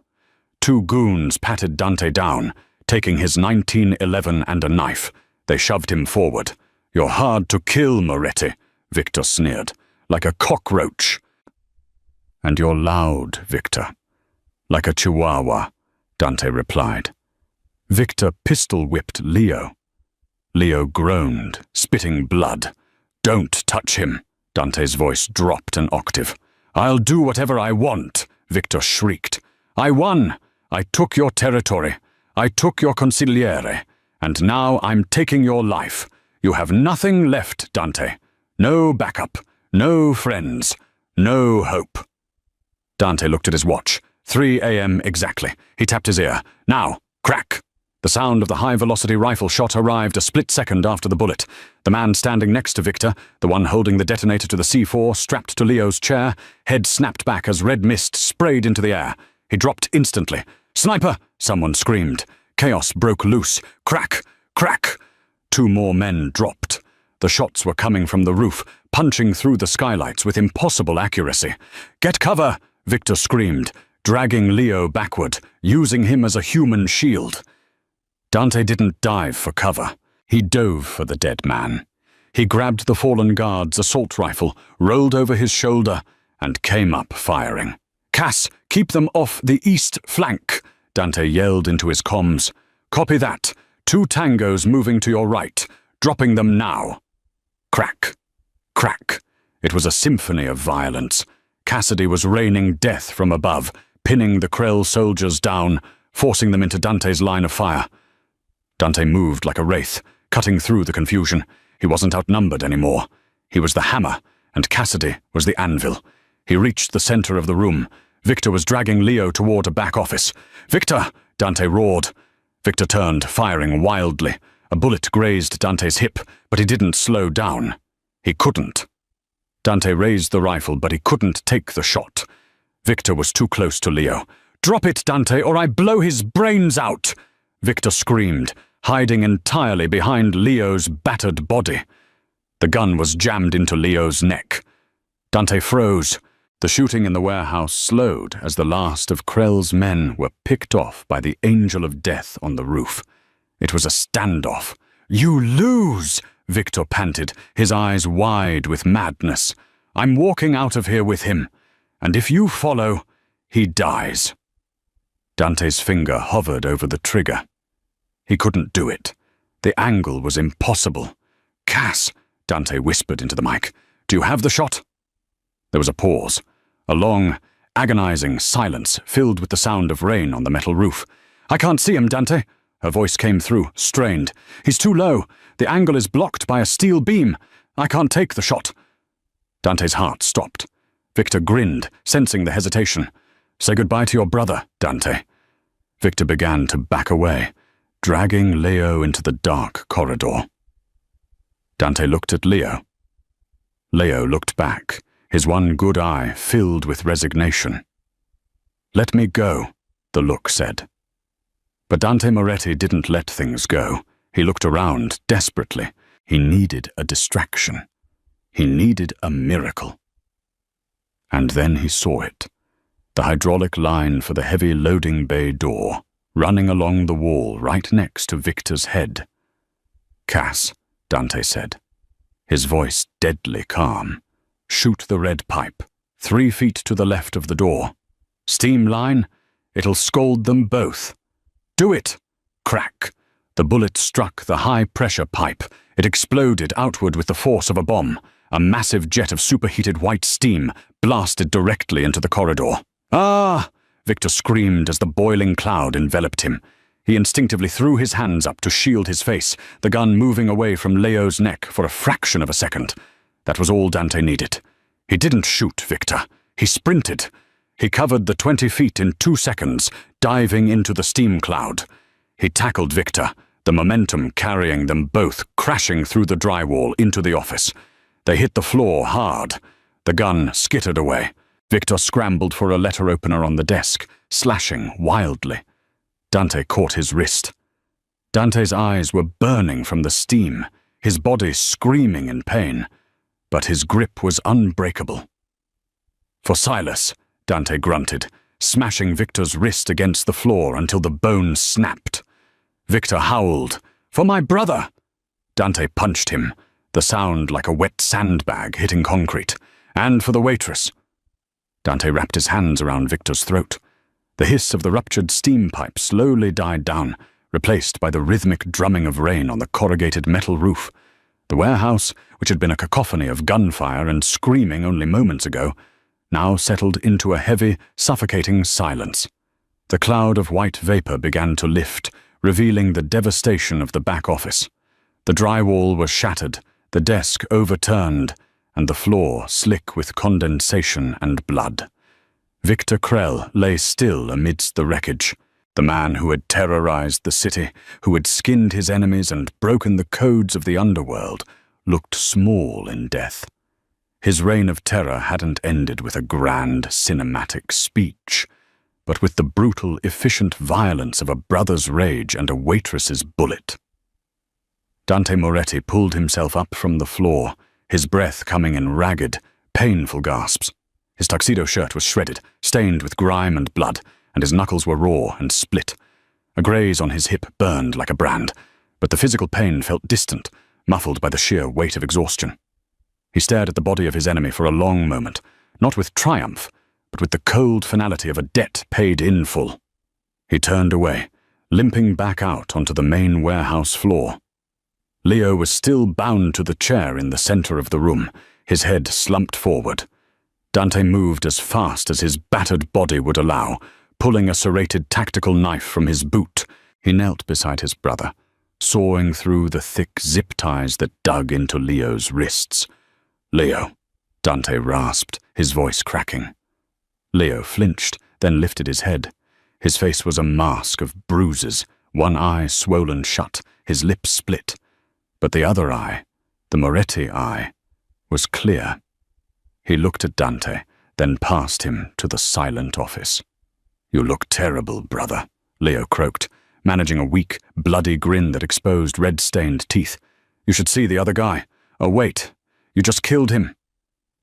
Two goons patted Dante down, taking his 1911 and a knife. They shoved him forward. "You're hard to kill, Moretti," Victor sneered. "Like a cockroach." "And you're loud, Victor." "Like a chihuahua," Dante replied. Victor pistol-whipped Leo. Leo groaned, spitting blood. "Don't touch him." Dante's voice dropped an octave. "I'll do whatever I want," Victor shrieked. "I won. I took your territory. I took your consigliere. And now I'm taking your life. You have nothing left, Dante. No backup. No friends. No hope." Dante looked at his watch. 3 a.m. exactly. He tapped his ear. "Now, crack!" The sound of the high-velocity rifle shot arrived a split second after the bullet. The man standing next to Victor, the one holding the detonator to the C4, strapped to Leo's chair, head snapped back as red mist sprayed into the air. He dropped instantly. "Sniper!" someone screamed. Chaos broke loose. Crack! Crack! 2 more men dropped. The shots were coming from the roof, punching through the skylights with impossible accuracy. "Get cover!" Victor screamed, dragging Leo backward, using him as a human shield. Dante didn't dive for cover. He dove for the dead man. He grabbed the fallen guard's assault rifle, rolled over his shoulder, and came up firing. "Cass, keep them off the east flank," Dante yelled into his comms. "Copy that. 2 tangos moving to your right. Dropping them now." Crack. Crack. It was a symphony of violence. Cassidy was raining death from above, pinning the Krell soldiers down, forcing them into Dante's line of fire. Dante moved like a wraith, cutting through the confusion. He wasn't outnumbered anymore. He was the hammer, and Cassidy was the anvil. He reached the center of the room. Victor was dragging Leo toward a back office. "Victor!" Dante roared. Victor turned, firing wildly. A bullet grazed Dante's hip, but he didn't slow down. He couldn't. Dante raised the rifle, but he couldn't take the shot. Victor was too close to Leo. "Drop it, Dante, or I blow his brains out!" Victor screamed, hiding entirely behind Leo's battered body. The gun was jammed into Leo's neck. Dante froze. The shooting in the warehouse slowed as the last of Krell's men were picked off by the angel of death on the roof. It was a standoff. "You lose!" Victor panted, his eyes wide with madness. "I'm walking out of here with him, and if you follow, he dies." Dante's finger hovered over the trigger. He couldn't do it. The angle was impossible. "Cass," Dante whispered into the mic, "do you have the shot?" There was a pause. A long, agonizing silence filled with the sound of rain on the metal roof. "I can't see him, Dante." Her voice came through, strained. "He's too low. The angle is blocked by a steel beam. I can't take the shot." Dante's heart stopped. Victor grinned, sensing the hesitation. "Say goodbye to your brother, Dante." Victor began to back away, dragging Leo into the dark corridor. Dante looked at Leo. Leo looked back, his one good eye filled with resignation. "Let me go," the look said. But Dante Moretti didn't let things go. He looked around desperately. He needed a distraction. He needed a miracle. And then he saw it. The hydraulic line for the heavy loading bay door, running along the wall right next to Victor's head. "Cass," Dante said, his voice deadly calm. "Shoot the red pipe, 3 feet to the left of the door. Steam line, it'll scald them both. Do it!" Crack! The bullet struck the high-pressure pipe. It exploded outward with the force of a bomb. A massive jet of superheated white steam blasted directly into the corridor. "Ah!" Victor screamed as the boiling cloud enveloped him. He instinctively threw his hands up to shield his face, the gun moving away from Leo's neck for a fraction of a second. That was all Dante needed. He didn't shoot Victor. He sprinted. He covered the 20 feet in 2 seconds, diving into the steam cloud. He tackled Victor, the momentum carrying them both, crashing through the drywall into the office. They hit the floor hard. The gun skittered away. Victor scrambled for a letter opener on the desk, slashing wildly. Dante caught his wrist. Dante's eyes were burning from the steam, his body screaming in pain, but his grip was unbreakable. "For Silas," Dante grunted, smashing Victor's wrist against the floor until the bone snapped. Victor howled, "For my brother!" Dante punched him, the sound like a wet sandbag hitting concrete. "And for the waitress." Dante wrapped his hands around Victor's throat. The hiss of the ruptured steam pipe slowly died down, replaced by the rhythmic drumming of rain on the corrugated metal roof. The warehouse, which had been a cacophony of gunfire and screaming only moments ago, now settled into a heavy, suffocating silence. The cloud of white vapor began to lift, revealing the devastation of the back office. The drywall was shattered, the desk overturned, and the floor slick with condensation and blood. Victor Krell lay still amidst the wreckage. The man who had terrorized the city, who had skinned his enemies and broken the codes of the underworld, looked small in death. His reign of terror hadn't ended with a grand cinematic speech, but with the brutal, efficient violence of a brother's rage and a waitress's bullet. Dante Moretti pulled himself up from the floor, his breath coming in ragged, painful gasps. His tuxedo shirt was shredded, stained with grime and blood, and his knuckles were raw and split. A graze on his hip burned like a brand, but the physical pain felt distant, muffled by the sheer weight of exhaustion. He stared at the body of his enemy for a long moment, not with triumph, but with the cold finality of a debt paid in full. He turned away, limping back out onto the main warehouse floor. Leo was still bound to the chair in the center of the room, his head slumped forward. Dante moved as fast as his battered body would allow, pulling a serrated tactical knife from his boot. He knelt beside his brother, sawing through the thick zip ties that dug into Leo's wrists. "Leo," Dante rasped, his voice cracking. Leo flinched, then lifted his head. His face was a mask of bruises, one eye swollen shut, his lips split. But the other eye, the Moretti eye, was clear. He looked at Dante, then passed him to the silent office. "You look terrible, brother," Leo croaked, managing a weak, bloody grin that exposed red-stained teeth. "You should see the other guy. Oh, wait. You just killed him."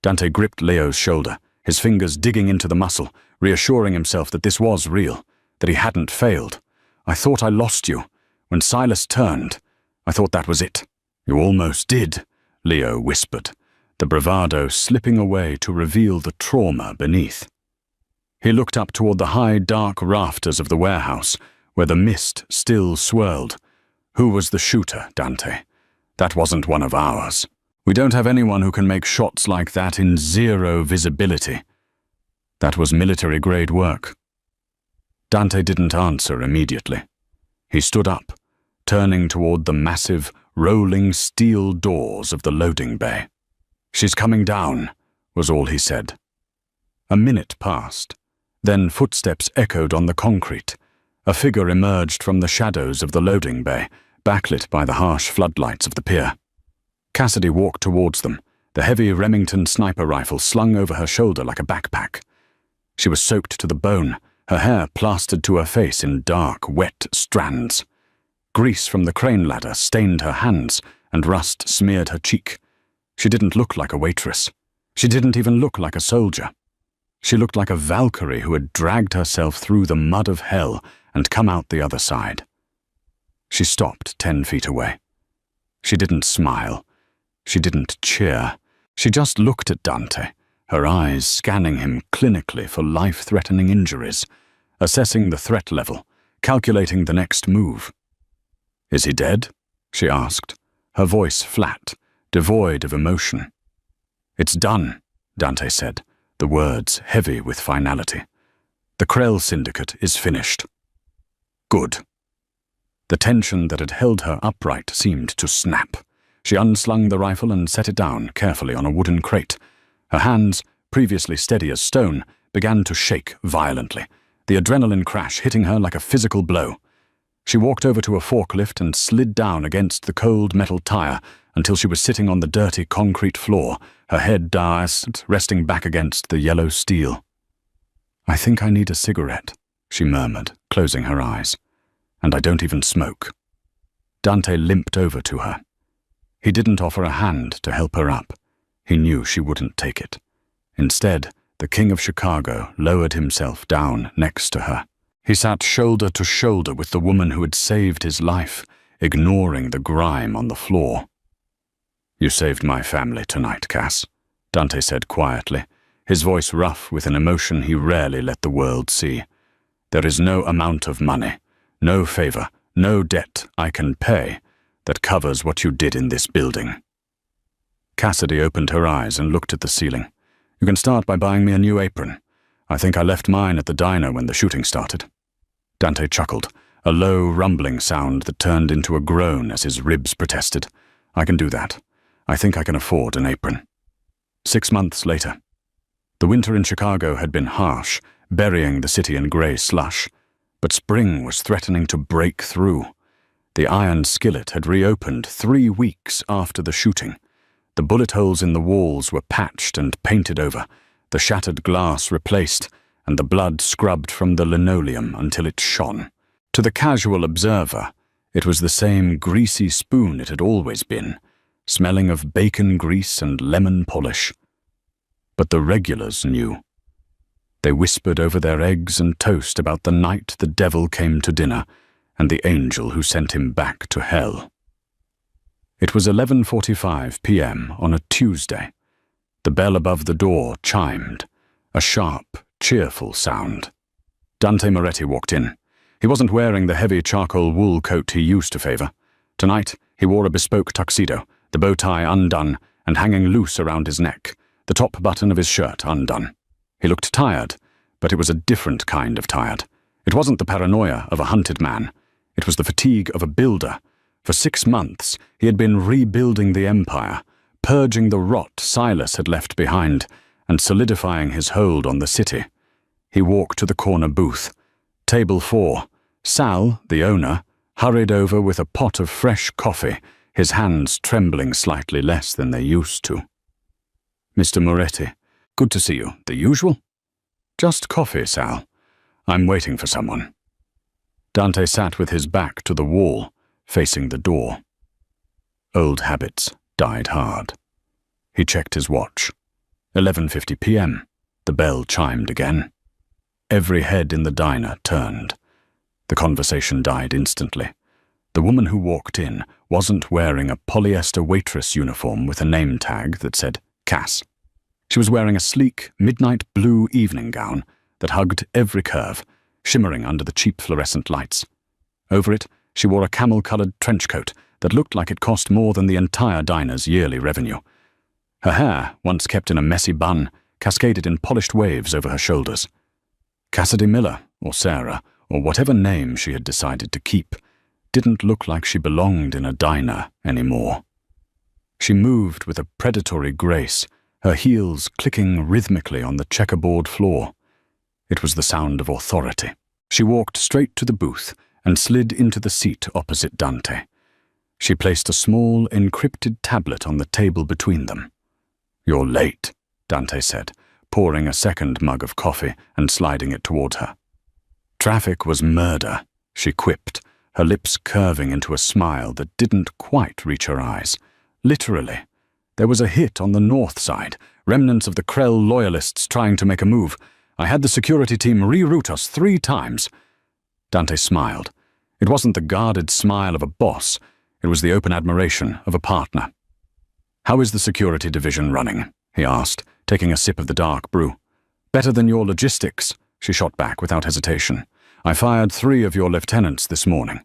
Dante gripped Leo's shoulder, his fingers digging into the muscle, reassuring himself that this was real, that he hadn't failed. "I thought I lost you. When Silas turned, I thought that was it." "You almost did," Leo whispered, the bravado slipping away to reveal the trauma beneath. He looked up toward the high, dark rafters of the warehouse, where the mist still swirled. "Who was the shooter, Dante? That wasn't one of ours. We don't have anyone who can make shots like that in zero visibility. That was military-grade work." Dante didn't answer immediately. He stood up, turning toward the massive, rolling steel doors of the loading bay. "She's coming down," was all he said. A minute passed. Then footsteps echoed on the concrete. A figure emerged from the shadows of the loading bay, backlit by the harsh floodlights of the pier. Cassidy walked towards them, the heavy Remington sniper rifle slung over her shoulder like a backpack. She was soaked to the bone, her hair plastered to her face in dark, wet strands. Grease from the crane ladder stained her hands, and rust smeared her cheek. She didn't look like a waitress. She didn't even look like a soldier. She looked like a Valkyrie who had dragged herself through the mud of hell and come out the other side. She stopped 10 feet away. She didn't smile. She didn't cheer. She just looked at Dante, her eyes scanning him clinically for life-threatening injuries, assessing the threat level, calculating the next move. "Is he dead?" she asked, her voice flat, devoid of emotion. "It's done," Dante said, the words heavy with finality. "The Krell Syndicate is finished." Good. The tension that had held her upright seemed to snap. She unslung the rifle and set it down carefully on a wooden crate. Her hands, previously steady as stone, began to shake violently, the adrenaline crash hitting her like a physical blow. She walked over to a forklift and slid down against the cold metal tire until she was sitting on the dirty concrete floor, her head doused, resting back against the yellow steel. "I think I need a cigarette," she murmured, closing her eyes. "And I don't even smoke." Dante limped over to her. He didn't offer a hand to help her up. He knew she wouldn't take it. Instead, the King of Chicago lowered himself down next to her. He sat shoulder to shoulder with the woman who had saved his life, ignoring the grime on the floor. "You saved my family tonight, Cass," Dante said quietly, his voice rough with an emotion he rarely let the world see. "There is no amount of money, no favor, no debt I can pay that covers what you did in this building." Cassidy opened her eyes and looked at the ceiling. "You can start by buying me a new apron. I think I left mine at the diner when the shooting started." Dante chuckled, a low rumbling sound that turned into a groan as his ribs protested. "I can do that. I think I can afford an apron." 6 months later. The winter in Chicago had been harsh, burying the city in grey slush, but spring was threatening to break through. The iron skillet had reopened 3 weeks after the shooting. The bullet holes in the walls were patched and painted over, the shattered glass replaced, and the blood scrubbed from the linoleum until it shone. To the casual observer, it was the same greasy spoon it had always been, smelling of bacon grease and lemon polish. But the regulars knew. They whispered over their eggs and toast about the night the devil came to dinner and the angel who sent him back to hell. It was 11:45 p.m. on a Tuesday. The bell above the door chimed, a sharp, cheerful sound. Dante Moretti walked in. He wasn't wearing the heavy charcoal wool coat he used to favor. Tonight, he wore a bespoke tuxedo, the bow tie undone and hanging loose around his neck, the top button of his shirt undone. He looked tired, but it was a different kind of tired. It wasn't the paranoia of a hunted man. It was the fatigue of a builder. For 6 months, he had been rebuilding the empire, purging the rot Silas had left behind, and solidifying his hold on the city. He walked to the corner booth. Table 4. Sal, the owner, hurried over with a pot of fresh coffee, his hands trembling slightly less than they used to. "Mr. Moretti, good to see you. The usual?" "Just coffee, Sal. I'm waiting for someone." Dante sat with his back to the wall, facing the door. Old habits died hard. He checked his watch. 11:50 p.m. The bell chimed again. Every head in the diner turned. The conversation died instantly. The woman who walked in wasn't wearing a polyester waitress uniform with a name tag that said Cass. She was wearing a sleek, midnight blue evening gown that hugged every curve, shimmering under the cheap fluorescent lights. Over it, she wore a camel-colored trench coat that looked like it cost more than the entire diner's yearly revenue. Her hair, once kept in a messy bun, cascaded in polished waves over her shoulders. Cassidy Miller, or Sarah, or whatever name she had decided to keep, didn't look like she belonged in a diner anymore. She moved with a predatory grace, her heels clicking rhythmically on the checkerboard floor. It was the sound of authority. She walked straight to the booth and slid into the seat opposite Dante. She placed a small, encrypted tablet on the table between them. "You're late," Dante said, pouring a second mug of coffee and sliding it toward her. "Traffic was murder," she quipped, her lips curving into a smile that didn't quite reach her eyes. "Literally. There was a hit on the north side, remnants of the Krell loyalists trying to make a move. I had the security team reroute us 3 times. Dante smiled. It wasn't the guarded smile of a boss. It was the open admiration of a partner. "How is the security division running?" he asked, taking a sip of the dark brew. "Better than your logistics," she shot back without hesitation. "I fired 3 of your lieutenants this morning.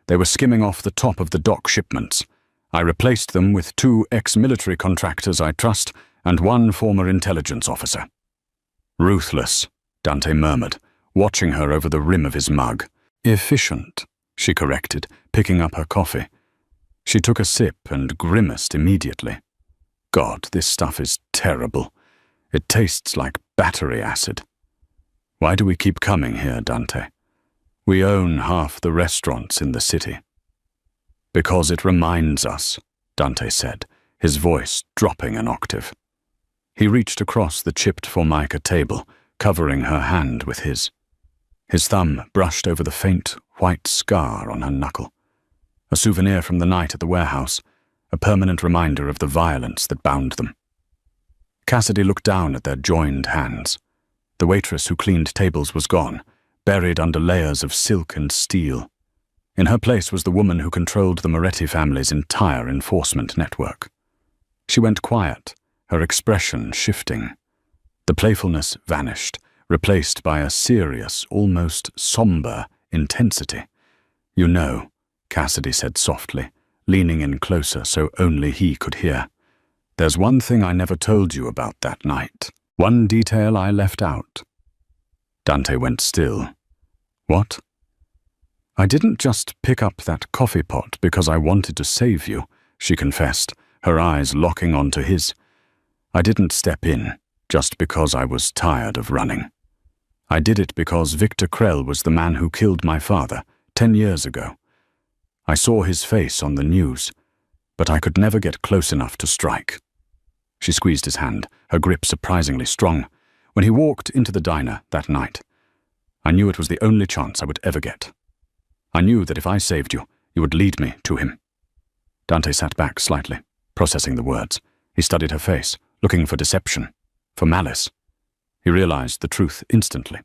They were skimming off the top of the dock shipments. I replaced them with 2 ex-military contractors I trust and 1 former intelligence officer." "Ruthless," Dante murmured, watching her over the rim of his mug. "Efficient," she corrected, picking up her coffee. She took a sip and grimaced immediately. "God, this stuff is terrible. It tastes like battery acid." "Why do we keep coming here, Dante? We own half the restaurants in the city." "Because it reminds us," Dante said, his voice dropping an octave. He reached across the chipped formica table, covering her hand with his. His thumb brushed over the faint, white scar on her knuckle. A souvenir from the night at the warehouse, a permanent reminder of the violence that bound them. Cassidy looked down at their joined hands. The waitress who cleaned tables was gone, buried under layers of silk and steel. In her place was the woman who controlled the Moretti family's entire enforcement network. She went quiet, her expression shifting. The playfulness vanished, replaced by a serious, almost somber intensity. "You know," Cassidy said softly, leaning in closer so only he could hear. "There's one thing I never told you about that night. One detail I left out." Dante went still. "What?" "I didn't just pick up that coffee pot because I wanted to save you," she confessed, her eyes locking onto his. "I didn't step in just because I was tired of running. I did it because Victor Krell was the man who killed my father 10 years ago. I saw his face on the news, but I could never get close enough to strike." She squeezed his hand, her grip surprisingly strong. "When he walked into the diner that night, I knew it was the only chance I would ever get. I knew that if I saved you, you would lead me to him." Dante sat back slightly, processing the words. He studied her face, looking for deception, for malice. He realized the truth instantly.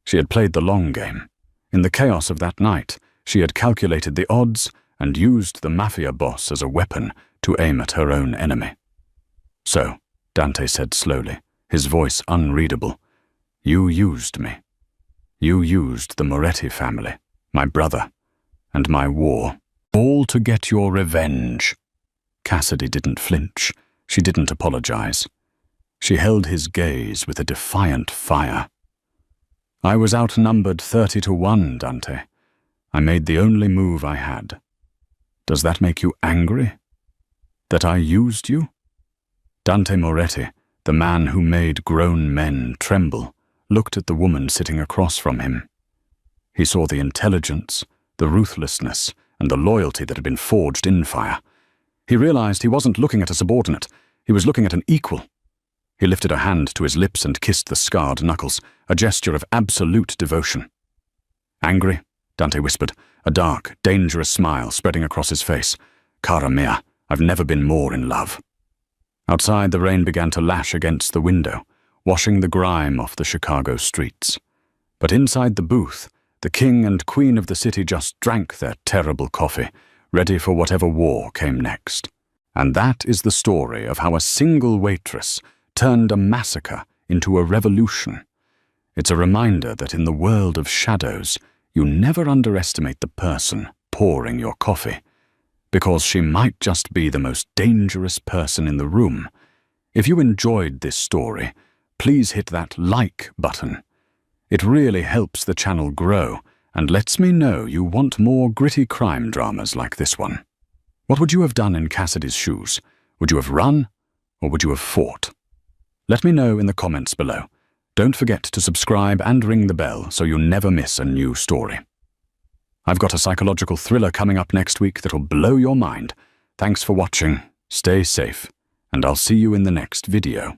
She had played the long game. In the chaos of that night, she had calculated the odds and used the Mafia Boss as a weapon to aim at her own enemy. "So," Dante said slowly, his voice unreadable, "you used me. You used the Moretti family, my brother, and my war, all to get your revenge." Cassidy didn't flinch. She didn't apologize. She held his gaze with a defiant fire. "I was outnumbered 30-1, Dante. I made the only move I had. Does that make you angry? That I used you?" Dante Moretti, the man who made grown men tremble, looked at the woman sitting across from him. He saw the intelligence, the ruthlessness, and the loyalty that had been forged in fire. He realized he wasn't looking at a subordinate. He was looking at an equal. He lifted a hand to his lips and kissed the scarred knuckles, a gesture of absolute devotion. "Angry?" Dante whispered, a dark, dangerous smile spreading across his face. "Cara mia, I've never been more in love." Outside, the rain began to lash against the window, washing the grime off the Chicago streets. But inside the booth, the king and queen of the city just drank their terrible coffee, ready for whatever war came next. And that is the story of how a single waitress turned a massacre into a revolution. It's a reminder that in the world of shadows, you never underestimate the person pouring your coffee, because she might just be the most dangerous person in the room. If you enjoyed this story, please hit that like button. It really helps the channel grow and lets me know you want more gritty crime dramas like this one. What would you have done in Cassidy's shoes? Would you have run, or would you have fought? Let me know in the comments below. Don't forget to subscribe and ring the bell so you never miss a new story. I've got a psychological thriller coming up next week that'll blow your mind. Thanks for watching, stay safe, and I'll see you in the next video.